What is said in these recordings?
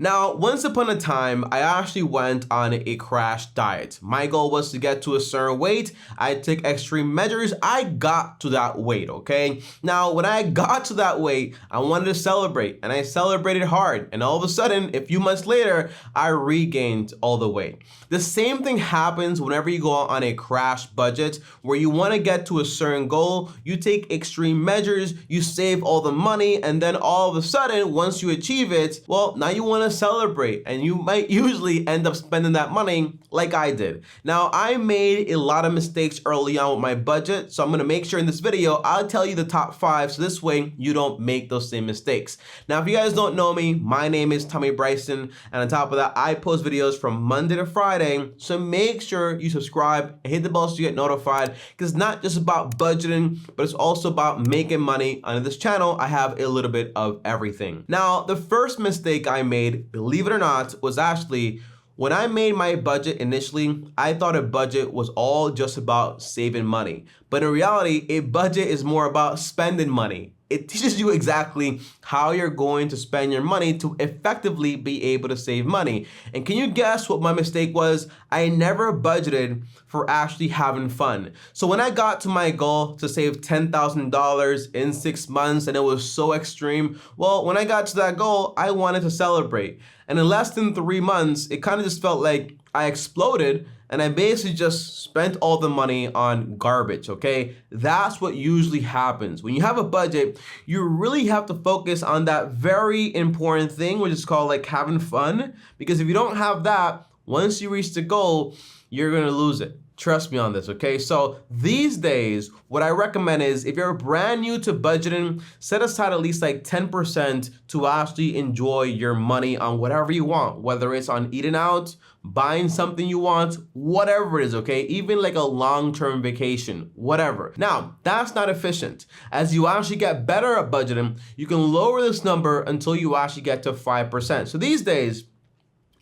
Now, once upon a time, I actually went on a crash diet. My goal was to get to a certain weight. I took extreme measures. I got to that weight, okay? Now, when I got to that weight, I wanted to celebrate, and I celebrated hard. And all of a sudden, a few months later, I regained all the weight. The same thing happens whenever you go on a crash budget, where you want to get to a certain goal, you take extreme measures, you save all the money, and then all of a sudden, once you achieve it, well, now you want to celebrate, and you might usually end up spending that money like I did. Now, I made a lot of mistakes early on with my budget, so I'm going to make sure in this video I'll tell you the top 5, so this way you don't make those same mistakes. Now, if you guys don't know me, my name is Tommy Bryson, and on top of that, I post videos from Monday to Friday, so make sure you subscribe and hit the bell so you get notified, because it's not just about budgeting, but it's also about making money. On this channel, I have a little bit of everything. Now, the first mistake I made, believe it or not, was actually when I made my budget initially, I thought a budget was all just about saving money. But in reality, a budget is more about spending money. It teaches you exactly how you're going to spend your money to effectively be able to save money. And can you guess what my mistake was? I never budgeted for actually having fun. So when I got to my goal to save $10,000 in 6 months, and it was so extreme, well, when I got to that goal, I wanted to celebrate. And in less than 3 months, it kind of just felt like I exploded, and I basically just spent all the money on garbage, okay? That's what usually happens. When you have a budget, you really have to focus on that very important thing, which is called like having fun. Because if you don't have that, once you reach the goal, you're gonna lose it. Trust me on this, okay? So these days, what I recommend is if you're brand new to budgeting, set aside at least like 10% to actually enjoy your money on whatever you want, whether it's on eating out, buying something you want, whatever it is, okay? Even like a long-term vacation, whatever. Now, that's not efficient. As you actually get better at budgeting, you can lower this number until you actually get to 5%. So these days,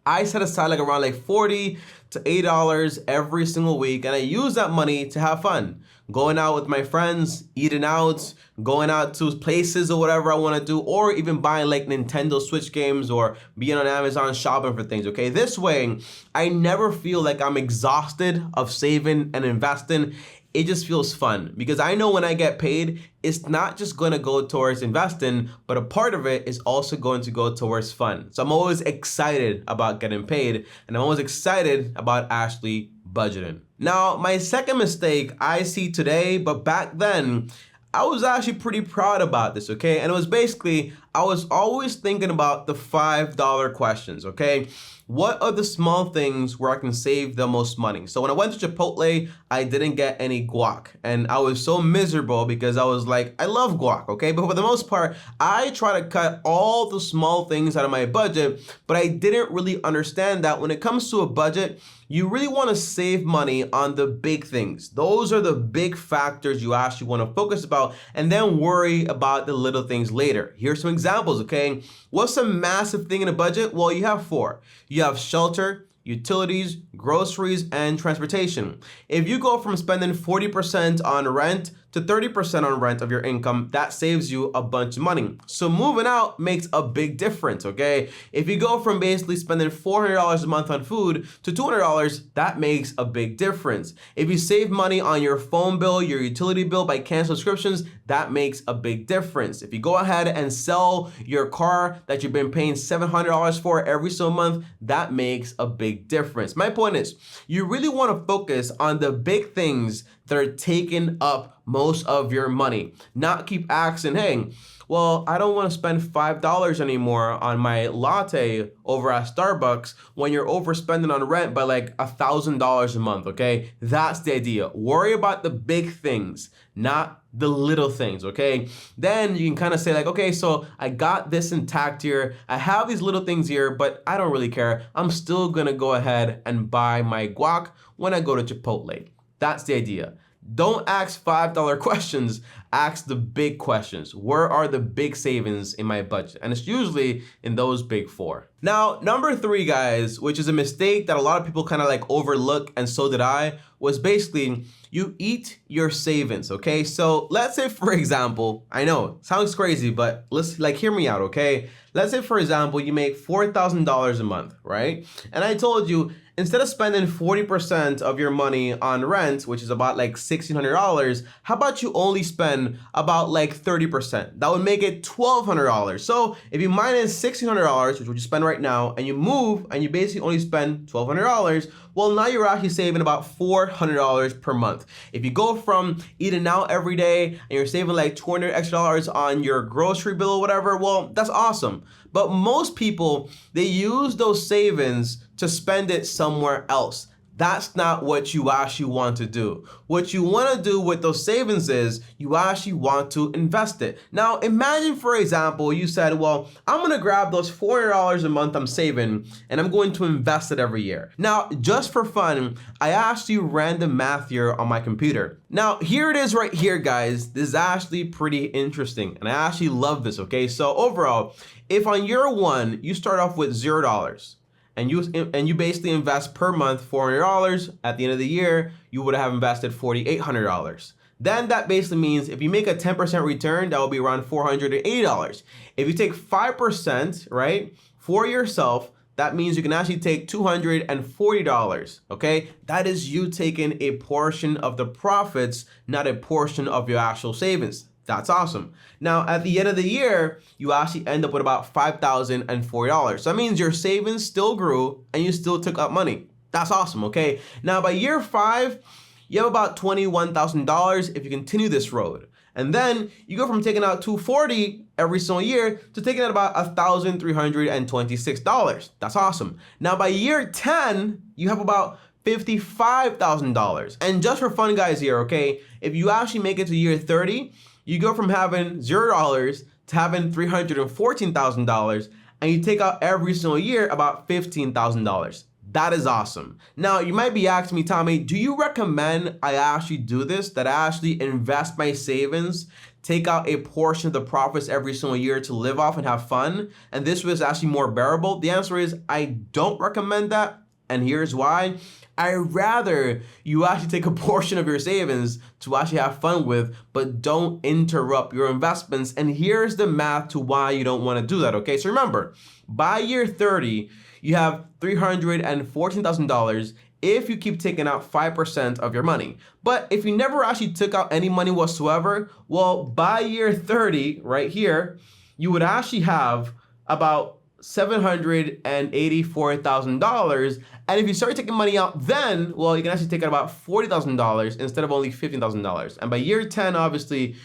I set aside like around like $40 to $80 every single week, and I use that money to have fun. Going out with my friends, eating out, going out to places or whatever I want to do, or even buying like Nintendo Switch games or being on Amazon shopping for things, okay? This way, I never feel like I'm exhausted of saving and investing. It just feels fun because I know when I get paid, it's not just going to go towards investing, but a part of it is also going to go towards fun. So I'm always excited about getting paid, and I'm always excited about actually budgeting. Now, my second mistake I see today, but back then, I was actually pretty proud about this, okay? And it was basically, I was always thinking about the $5 questions, okay? What are the small things where I can save the most money? So when I went to Chipotle, I didn't get any guac. And I was so miserable because I was like, I love guac, okay? But for the most part, I try to cut all the small things out of my budget, but I didn't really understand that when it comes to a budget, you really want to save money on the big things. Those are the big factors you actually want to focus about, and then worry about the little things later. Here's some examples, okay? What's a massive thing in a budget? Well, you have 4. You have shelter, utilities, groceries, and transportation. If you go from spending 40% on rent to 30% on rent of your income, that saves you a bunch of money. So moving out makes a big difference, okay? If you go from basically spending $400 a month on food to $200, that makes a big difference. If you save money on your phone bill, your utility bill by canceling subscriptions, that makes a big difference. If you go ahead and sell your car that you've been paying $700 for every single month, that makes a big difference. My point is, you really want to focus on the big things that are taking up most of your money, not keep asking, hey, well, I don't want to spend $5 anymore on my latte over at Starbucks when you're overspending on rent by like $1,000 a month, okay? That's the idea. Worry about the big things, not the little things, okay? Then you can kind of say like, okay, so I got this intact here. I have these little things here, but I don't really care. I'm still gonna go ahead and buy my guac when I go to Chipotle. That's the idea. Don't ask $5 questions. ask the big questions. Where are the big savings in my budget? And it's usually in those big four. Now, number three, guys, which is a mistake that a lot of people kind of like overlook, and so did I, was basically you eat your savings, okay? So let's say, for example, I know, sounds crazy, but let's hear me out, okay? Let's say, for example, you make $4,000 a month, right? And I told you, instead of spending 40% of your money on rent, which is about like $1,600, how about you only spend about like 30%? That would make it $1,200. So if you minus $1,600, which is what you spend right now, and you move and you basically only spend $1,200, well, now you're actually saving about $400 per month. If you go from eating out every day and you're saving like $200 extra on your grocery bill or whatever, well, that's awesome. But most people, they use those savings to spend it somewhere else. That's not what you actually want to do. What you want to do with those savings is you actually want to invest it. Now, imagine, for example, you said, well, I'm going to grab those $400 a month I'm saving and I'm going to invest it every year. Now, just for fun, I actually ran the math here on my computer. Now, here it is right here, guys. This is actually pretty interesting, and I actually love this, okay? So overall, if on year one, you start off with $0, and you basically invest per month $400, at the end of the year, you would have invested $4,800. Then that basically means if you make a 10% return, that will be around $480. If you take 5%, right, for yourself, that means you can actually take $240, okay? That is you taking a portion of the profits, not a portion of your actual savings. That's awesome. Now, at the end of the year, you actually end up with about $5,040. So that means your savings still grew and you still took out money. That's awesome, okay? Now, by year 5, you have about $21,000 if you continue this road. And then you go from taking out $240 every single year to taking out about $1,326. That's awesome. Now, by year 10, you have about $55,000. And just for fun, guys, here, okay, if you actually make it to year 30, you go from having $0 to having $314,000, and you take out every single year about $15,000. That is awesome. Now, you might be asking me, Tommy, do you recommend I actually do this, that I actually invest my savings, take out a portion of the profits every single year to live off and have fun, and this was actually more bearable? The answer is I don't recommend that, and here's why. I'd rather you actually take a portion of your savings to actually have fun with, but don't interrupt your investments. And here's the math to why you don't want to do that, okay? So remember, by year 30, you have $314,000 if you keep taking out 5% of your money. But if you never actually took out any money whatsoever, well, by year 30, right here, you would actually have about $784,000. And if you start taking money out then, well, you can actually take out about $40,000 instead of only $15,000. And by year 10, obviously,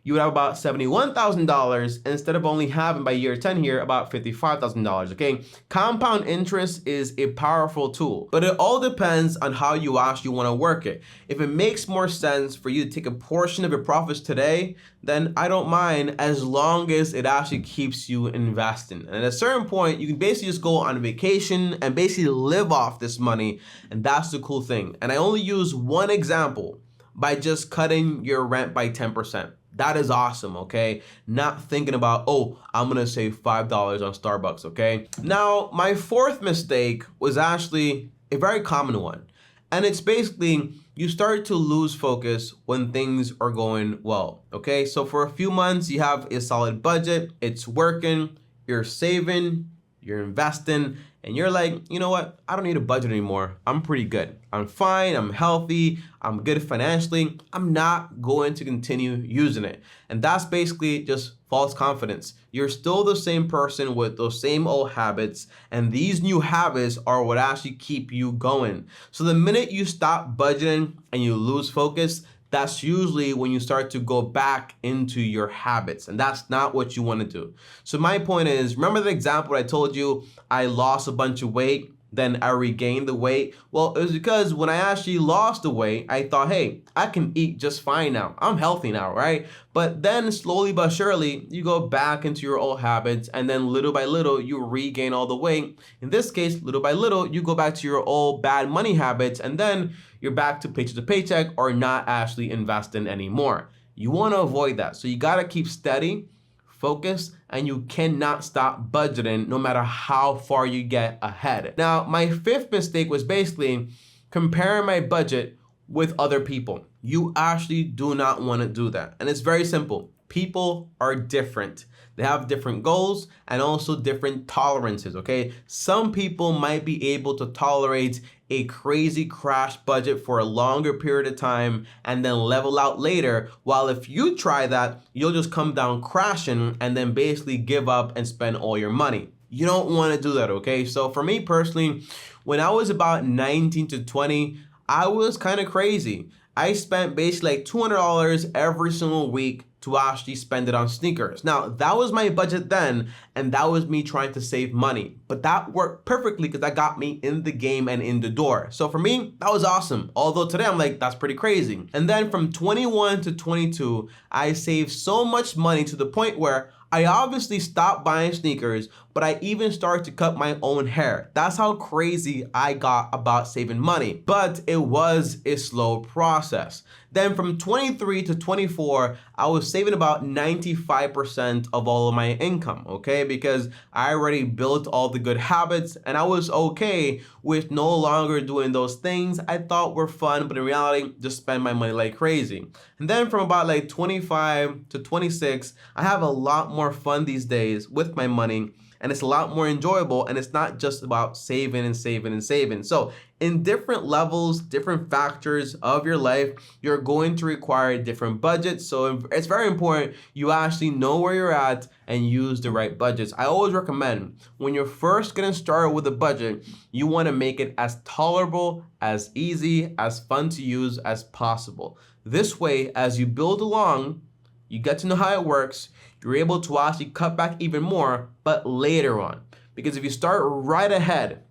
you would have about $71,000 instead of only having by year 10 here about $55,000, okay? Compound interest is a powerful tool, but it all depends on how you actually want to work it. If it makes more sense for you to take a portion of your profits today, then I don't mind, as long as it actually keeps you investing. And at a certain point, you can basically just go on vacation and basically live off this money, and that's the cool thing. And I only use one example by just cutting your rent by 10%. That is awesome, okay? Not thinking about, oh, I'm gonna save $5 on Starbucks, okay? Now, my fourth mistake was actually a very common one. And it's basically, you start to lose focus when things are going well, okay? So for a few months, you have a solid budget, it's working, you're saving, you're investing, and you're like, you know what? I don't need a budget anymore. I'm pretty good. I'm fine. I'm healthy. I'm good financially. I'm not going to continue using it. And that's basically just false confidence. You're still the same person with those same old habits, and these new habits are what actually keep you going. So the minute you stop budgeting and you lose focus, that's usually when you start to go back into your habits, and that's not what you want to do. So my point is, remember the example I told you, I lost a bunch of weight, then I regained the weight? Well, it was because when I actually lost the weight, I thought, hey, I can eat just fine now. I'm healthy now, right? But then slowly but surely, you go back into your old habits, and then little by little, you regain all the weight. In this case, little by little, you go back to your old bad money habits, and then you're back to paycheck or not actually investing anymore. You want to avoid that. So you got to keep steady, focus, and you cannot stop budgeting no matter how far you get ahead. Now, my fifth mistake was basically comparing my budget with other people. You actually do not want to do that. And it's very simple. People are different. They have different goals and also different tolerances, okay? Some people might be able to tolerate a crazy crash budget for a longer period of time and then level out later, while if you try that, you'll just come down crashing and then basically give up and spend all your money. You don't want to do that, okay? So for me personally, when I was about 19 to 20, I was kind of crazy. I spent basically like $200 every single week to actually spend it on sneakers. Now, that was my budget then, and that was me trying to save money. But that worked perfectly because that got me in the game and in the door. So for me, that was awesome. Although today I'm like, that's pretty crazy. And then from 21 to 22, I saved so much money to the point where I obviously stopped buying sneakers, but I even started to cut my own hair. That's how crazy I got about saving money. But it was a slow process. Then from 23 to 24, I was saving about 95% of all of my income, okay? Because I already built all the good habits and I was okay with no longer doing those things I thought were fun, but in reality, just spend my money like crazy. And then from about like 25 to 26, I have a lot more fun these days with my money, and it's a lot more enjoyable, and it's not just about saving and saving and saving. So in different levels, different factors of your life, you're going to require different budgets. So it's very important you actually know where you're at and use the right budgets. I always recommend when you're first getting started with a budget, you want to make it as tolerable, as easy, as fun to use as possible. This way, as you build along, you get to know how it works, you're able to actually cut back even more, but later on. Because if you start right ahead,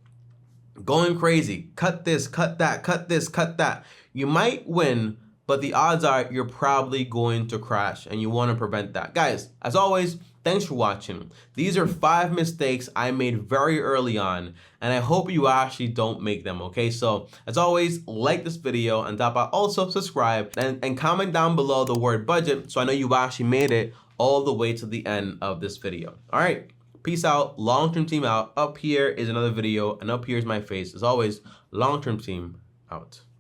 going crazy, cut this, cut that, cut this, cut that, you might win, but the odds are you're probably going to crash, and you want to prevent that. Guys, as always, thanks for watching. These are 5 mistakes I made very early on, and I hope you actually don't make them, okay? So, as always, like this video, and also subscribe, and comment down below the word budget so I know you actually made it all the way to the end of this video. All right, peace out, long-term team out. Up here is another video, and up here is my face. As always, long-term team out.